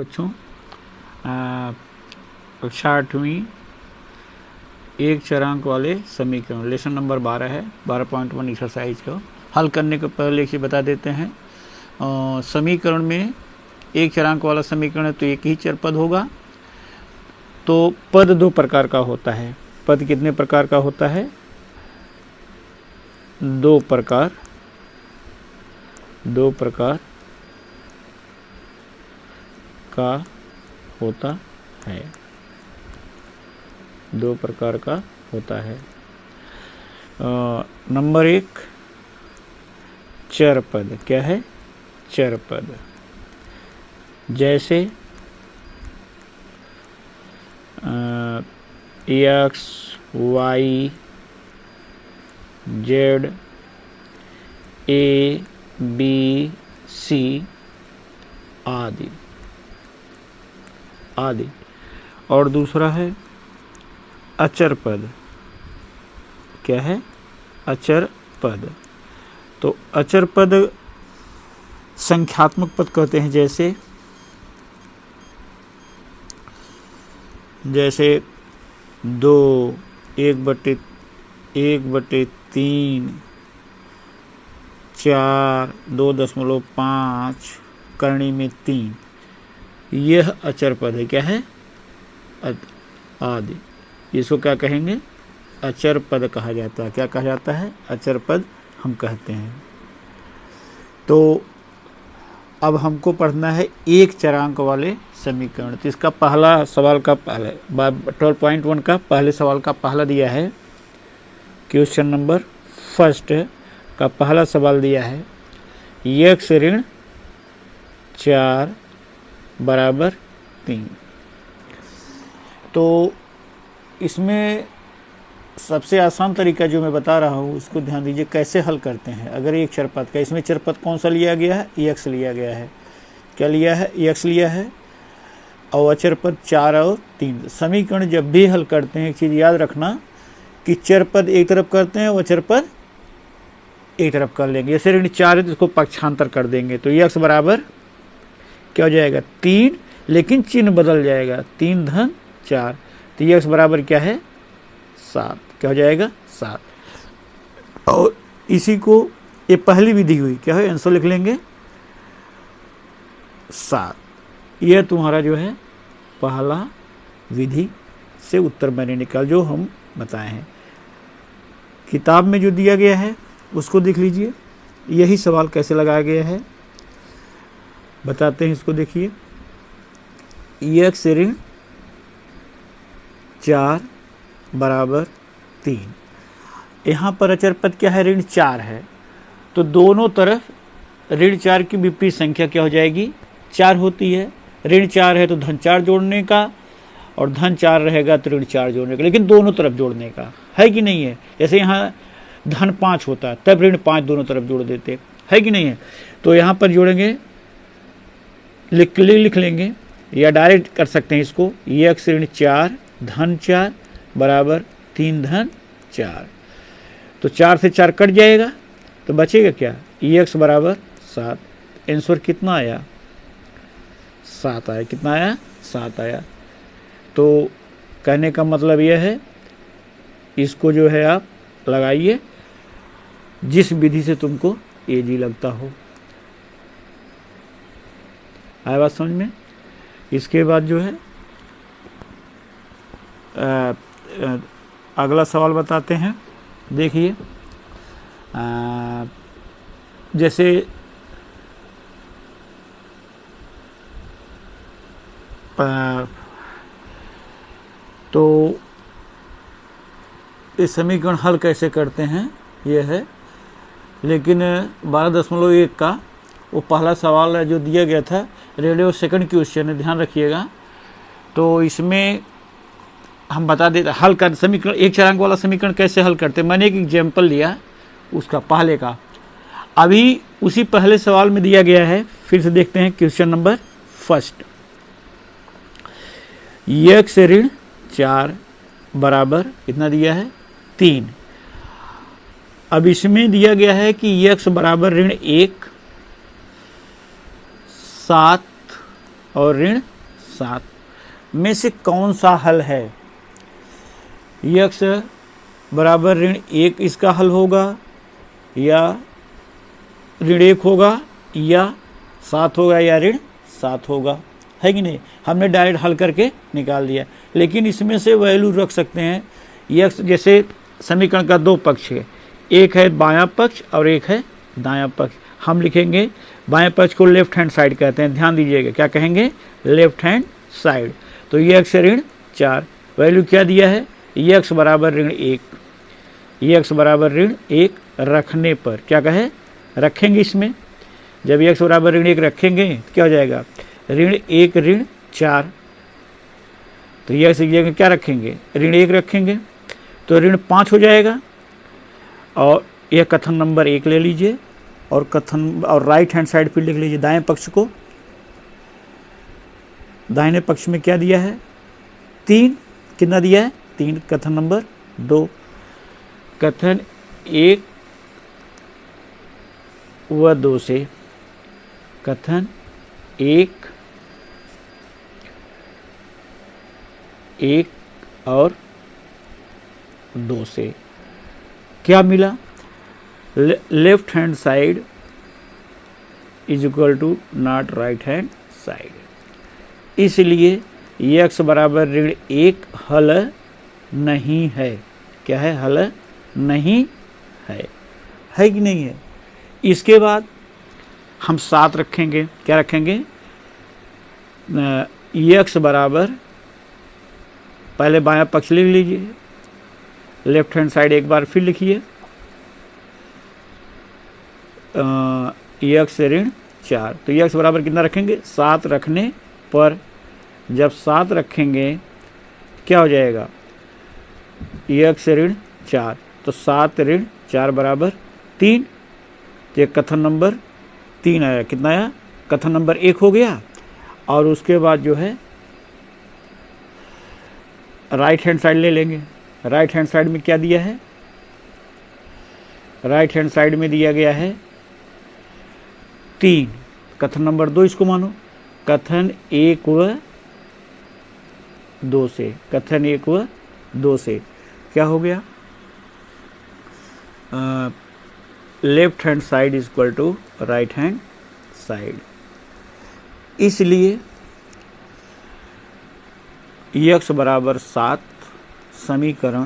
बच्चों कक्षा 8वीं एक चरांक वाले समीकरण लेसन नंबर 12 है। 12.1 एक्सरसाइज को हल करने के पहले एक बता देते हैं। समीकरण में एक चरांक वाला समीकरण है तो एक ही चर पद होगा। तो पद दो प्रकार का होता है। पद कितने प्रकार का होता है? दो प्रकार का होता है। दो प्रकार का होता है। नंबर एक चर पद। क्या है? चर पद। जैसे X Y Z A B C आदि। और दूसरा है अचर पद। क्या है? अचर पद। तो अचर पद संख्यात्मक पद कहते हैं। जैसे 2, 1/3, 4, 2.5 करणी में 3। यह अचर पद है। क्या है? आदि। इसको क्या कहेंगे? अचर पद कहा जाता है। क्या कहा जाता है? अचर पद हम कहते हैं। तो अब हमको पढ़ना है एक चरांक वाले समीकरण। तो इसका पहला सवाल का 12.1 का पहले सवाल का पहला दिया है। क्वेश्चन नंबर फर्स्ट का पहला सवाल दिया है x ऋण 4 बराबर 3। तो इसमें सबसे आसान तरीका जो मैं बता रहा हूँ उसको ध्यान दीजिए कैसे हल करते हैं। अगर एक चरपद का, इसमें चरपद कौन सा लिया गया है? x लिया गया है। क्या लिया है? x लिया है। और अचरपद 4 और 3। समीकरण जब भी हल करते हैं एक चीज़ याद रखना कि चरपद एक तरफ करते हैं और अचरपद एक तरफ कर लेंगे। जैसे ऋण 4 है तो इसको पक्षांतर कर देंगे तो x बराबर क्या हो जाएगा? 3, लेकिन चिन्ह बदल जाएगा। 3 धन 4 तो x बराबर क्या है? 7। क्या हो जाएगा? 7। और इसी को ये पहली विधि हुई। क्या है? आंसर लिख लेंगे 7। यह तुम्हारा जो है पहला विधि से उत्तर मैंने निकाल जो हम बताए हैं। किताब में जो दिया गया है उसको देख लीजिए। यही सवाल कैसे लगाया गया है बताते हैं। इसको देखिए। x ऋण 4 बराबर 3। यहाँ पर अचर पद क्या है? ऋण 4 है। तो दोनों तरफ ऋण 4 की विपरीत संख्या क्या हो जाएगी? 4 होती है। ऋण 4 है तो धन 4 जोड़ने का, और धन 4 रहेगा तो ऋण 4 जोड़ने का, लेकिन दोनों तरफ जोड़ने का है कि नहीं है? जैसे यहाँ धन 5 होता है तब ऋण 5 दोनों तरफ जोड़ देते है कि नहीं है? तो यहाँ पर जोड़ेंगे, लिख लेंगे या डायरेक्ट कर सकते हैं इसको। x ऋण 4 धन 4 बराबर 3 धन 4। तो 4 से 4 कट जाएगा तो बचेगा क्या? x बराबर 7। आंसर कितना आया? 7 आया। कितना आया? 7 आया। तो कहने का मतलब यह है इसको जो है आप लगाइए जिस विधि से तुमको इजी लगता हो। आया बात समझ में? इसके बाद जो है अगला सवाल बताते हैं। देखिए जैसे तो इस समीकरण हल कैसे करते हैं यह है। लेकिन 12.1 का वो पहला सवाल है जो दिया गया था। रेडियो सेकंड क्वेश्चन है, ध्यान रखिएगा। तो इसमें हम बता देते हल कर समीकरण एक चरांक वाला समीकरण कैसे हल करते हैं। मैंने एक एग्जाम्पल लिया उसका पहले का। अभी उसी पहले सवाल में दिया गया है। फिर से देखते हैं क्वेश्चन नंबर फर्स्ट। x ऋण 4 बराबर कितना दिया है? 3। अब इसमें दिया गया है कि x बराबर ऋण 1, 7 और ऋण 7 में से कौन सा हल है? x बराबर ऋण 1 इसका हल होगा, या ऋण 1 होगा, या 7 होगा, या ऋण 7 होगा, है कि नहीं? हमने डायरेक्ट हल करके निकाल दिया, लेकिन इसमें से वैल्यू रख सकते हैं। x जैसे समीकरण का 2 पक्ष है, एक है बायां पक्ष और एक है दायां पक्ष। हम लिखेंगे बाएं पक्ष को लेफ्ट हैंड साइड कहते हैं, ध्यान दीजिएगा, क्या कहेंगे? Left hand side. तो x ऋण 4, वैल्यू क्या दिया है? x बराबर ऋण 1, x बराबर ऋण 1 रखने पर, क्या कहे? रखेंगे इसमें, जब x बराबर ऋण 1 रखेंगे तो क्या हो जाएगा? ऋण 1 ऋण 4, तो x की जगह क्या रखेंगे? ऋण 1 रखेंगे, तो ऋण 5 हो जाएगा। और यह कथन नंबर 1 ले लीजिए, और कथन और राइट हैंड साइड पे लिख लीजिए दाएं पक्ष को। दाहिने पक्ष में क्या दिया है? 3, कितना दिया है? 3, कथन नंबर 2। कथन 1 व 2 से, कथन 1 और 2 से क्या मिला? Left hand side is equal to not right hand side. इसलिए x बराबर ऋण 1 हल नहीं है। क्या है? हल नहीं है कि नहीं है? इसके बाद हम 7 रखेंगे, क्या रखेंगे? x बराबर, पहले बायां पक्ष लिख लीजिए, लेफ्ट हैंड साइड एक बार फिर लिखिए, x ऋण 4। तो x बराबर कितना रखेंगे? 7 रखने पर, जब 7 रखेंगे क्या हो जाएगा? x ऋण 4, तो 7 ऋण 4 बराबर 3। तो ये कथन नंबर 3 आया। कितना आया? कथन नंबर 1 हो गया। और उसके बाद जो है राइट हैंड साइड ले लेंगे। राइट हैंड साइड में क्या दिया है? राइट हैंड साइड में दिया गया है 3, कथन नंबर 2 इसको मानो। कथन 1 व 2 से, कथन 1 व 2 से क्या हो गया? Left hand side is equal to right hand side. इसलिए x बराबर 7 समीकरण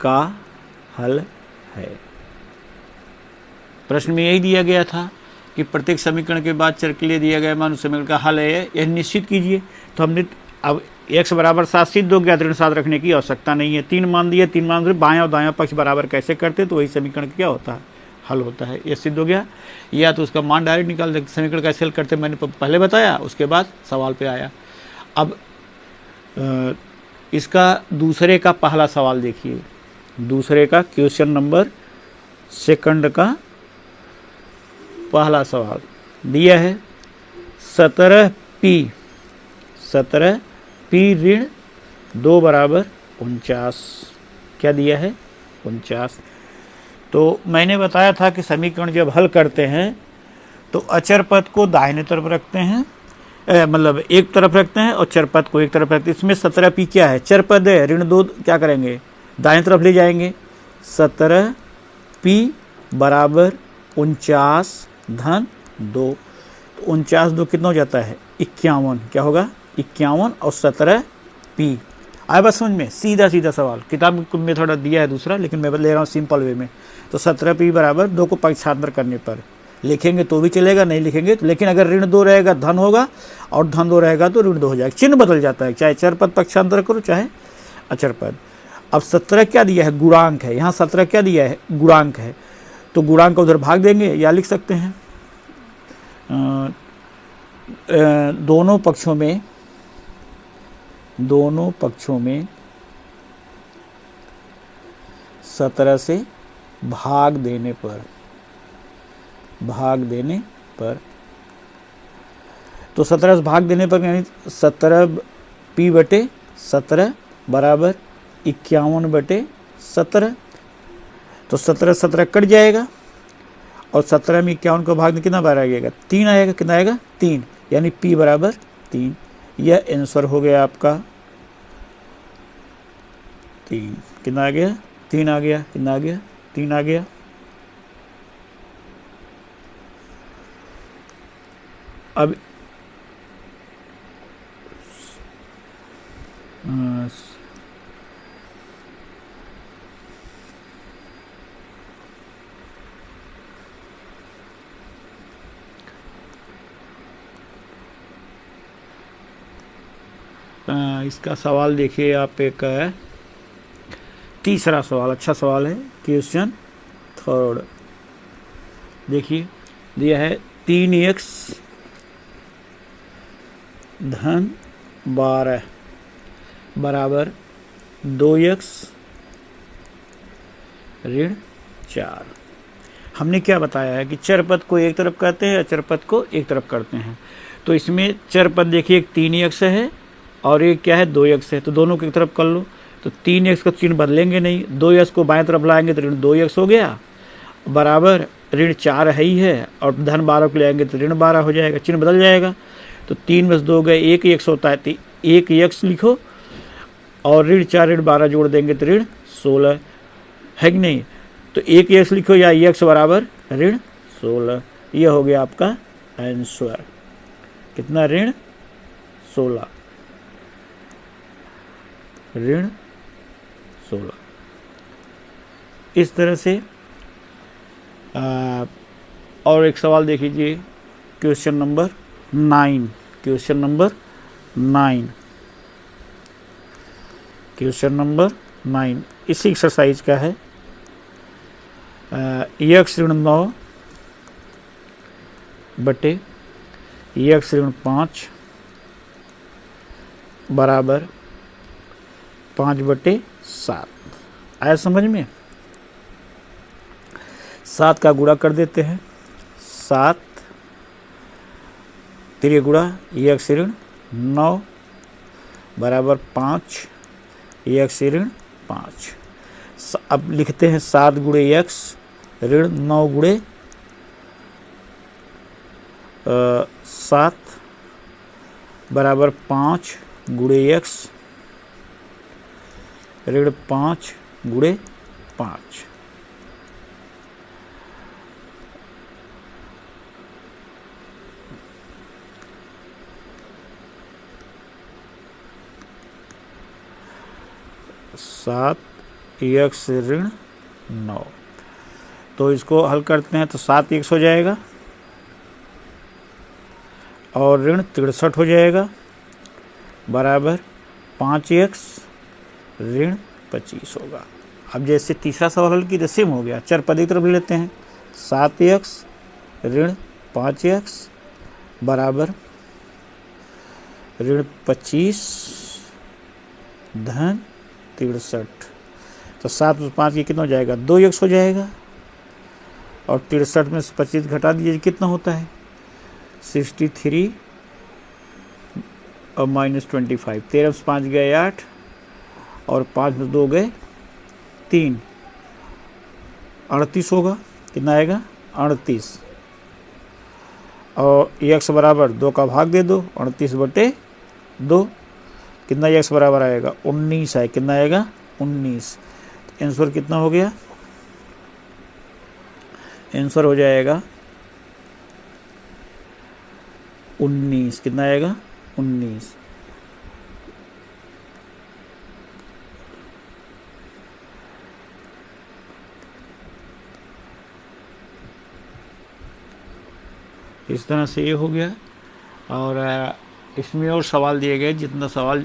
का हल है। प्रश्न में यही दिया गया था कि प्रत्येक समीकरण के बाद चर के लिए दिया गया मान उस समीकरण का हल है, यह निश्चित कीजिए। तो हमने अब x बराबर 7 सिद्ध हो गया, ऋण 7 रखने की आवश्यकता नहीं है। 3 मान दिए, 3 मान बायां और दायां पक्ष बराबर कैसे करते, तो वही समीकरण क्या होता है? हल होता है। यह सिद्ध हो गया। या तो उसका मान डायरेक्ट निकाल दे, समीकरण कैसे हल करते मैंने पहले बताया, उसके बाद सवाल पे आया। अब इसका दूसरे का पहला सवाल देखिए, दूसरे का क्वेश्चन नंबर 2 का पहला सवाल दिया है 17p ऋण 2 बराबर 49। क्या दिया है? 49। तो मैंने बताया था कि समीकरण जब हल करते हैं तो अचर पद को दाहिने तरफ रखते हैं, मतलब एक तरफ रखते हैं, और चर पद को एक तरफ रखते हैं। इसमें 17p क्या है? चर पद है, ऋण 2 क्या करेंगे? दाहिने तरफ ले जाएंगे। 17p बराबर 49 धन 2। 49 2 कितना हो जाता है? 51। क्या होगा? 51 और 17p। आया बात समझ में? सीधा सीधा सवाल, किताब में थोड़ा दिया है दूसरा, लेकिन मैं ले रहा हूँ सिंपल वे में। तो 17p बराबर 2 को पक्षांतर करने पर लिखेंगे तो भी चलेगा, नहीं लिखेंगे तो, लेकिन अगर ऋण 2 रहेगा धन होगा, और धन 2 रहेगा तो ऋण 2 हो जाएगा। चिन्ह बदल जाता है, चाहे चर पद पक्षांतर करो चाहे अचर पद। अब 17 क्या दिया है? गुणांक है। यहाँ 17 क्या दिया है? गुणांक है। तो गुणांक को उधर भाग देंगे, या लिख सकते हैं दोनों पक्षों में 17 से भाग देने पर तो 17 से भाग देने पर यानी 17p बटे 17 बराबर 51 बटे 17। तो 17 कट जाएगा, और 17 में 51 को भाग कितना बार आएगा? 3 आएगा। कितना आएगा? 3। यानी P बराबर 3। यह आंसर हो गया आपका 3। कितना आ गया? 3 आ गया। कितना आ गया? 3 आ गया। अब इसका सवाल देखिए आप, एक है तीसरा सवाल, अच्छा सवाल है। क्वेश्चन 3 देखिए, दिया है 3x धन 12 बराबर 2x ऋण 4। हमने क्या बताया है कि चर पद को एक तरफ करते हैं, अचर पद को एक तरफ करते हैं। तो इसमें चर पद देखिए, एक 3x है और एक क्या है 2x है, तो दोनों की तरफ कर लो। तो 3x का चिन्ह बदलेंगे नहीं, 2x को बाएं तरफ लाएंगे तो ऋण 2x हो गया, बराबर ऋण 4 है ही है, और धन 12 को ले आएंगे तो ऋण 12 हो जाएगा, चिन्ह बदल जाएगा। तो 3 में से 2 गए, 1 x होता है, 1 x लिखो, और ऋण 4 ऋण 12 जोड़ देंगे तो ऋण 16 है कि नहीं। तो 1 x लिखो या x बराबर ऋण 16। यह हो गया आपका आंसर। कितना? ऋण 16, ऋण 16। इस तरह से और एक सवाल देख लीजिए, question number 9। Question number 9, question number 9 इसी एक्सरसाइज का है। x ऋण 9 बटे x ऋण 5 बराबर 5 बटे 7। आया समझ में? 7 का गुणा कर देते हैं, 7 3 गुणा x ऋण 9 बराबर 5 x ऋण 5। अब लिखते हैं 7 गुणे x ऋण 9 गुणे 7 बराबर 5 गुणे x ऋण 5 गुणे 5। सात x ऋण 9, तो इसको हल करते हैं तो 7x हो जाएगा और ऋण 63 हो जाएगा, बराबर 5x ऋण 25 होगा। अब जैसे तीसरा सवाल हल की, सेम हो गया, चर पद की तरफ ले लेते हैं। 7x ऋण 5x बराबर ऋण 25 धन 63। तो 7 में 5 की कितना हो जाएगा? 2x हो जाएगा, और 63 में से 25 घटा दीजिए, कितना होता है? 63 और -25। 13 में 5 गए 8, और 5 में 2 गए 3, 38 होगा। कितना आएगा? 38। और x बराबर 2 का भाग दे दो, 38 बटे 2। कितना x बराबर आएगा? 19 है। कितना आएगा? 19। आंसर कितना हो गया? आंसर हो जाएगा 19। कितना आएगा? 19। इस तरह से ये हो गया। और इसमें और सवाल दिए गए, जितना सवाल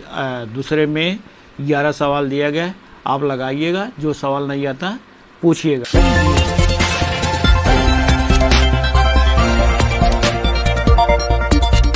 दूसरे में 11 सवाल दिया गया, आप लगाइएगा, जो सवाल नहीं आता पूछिएगा।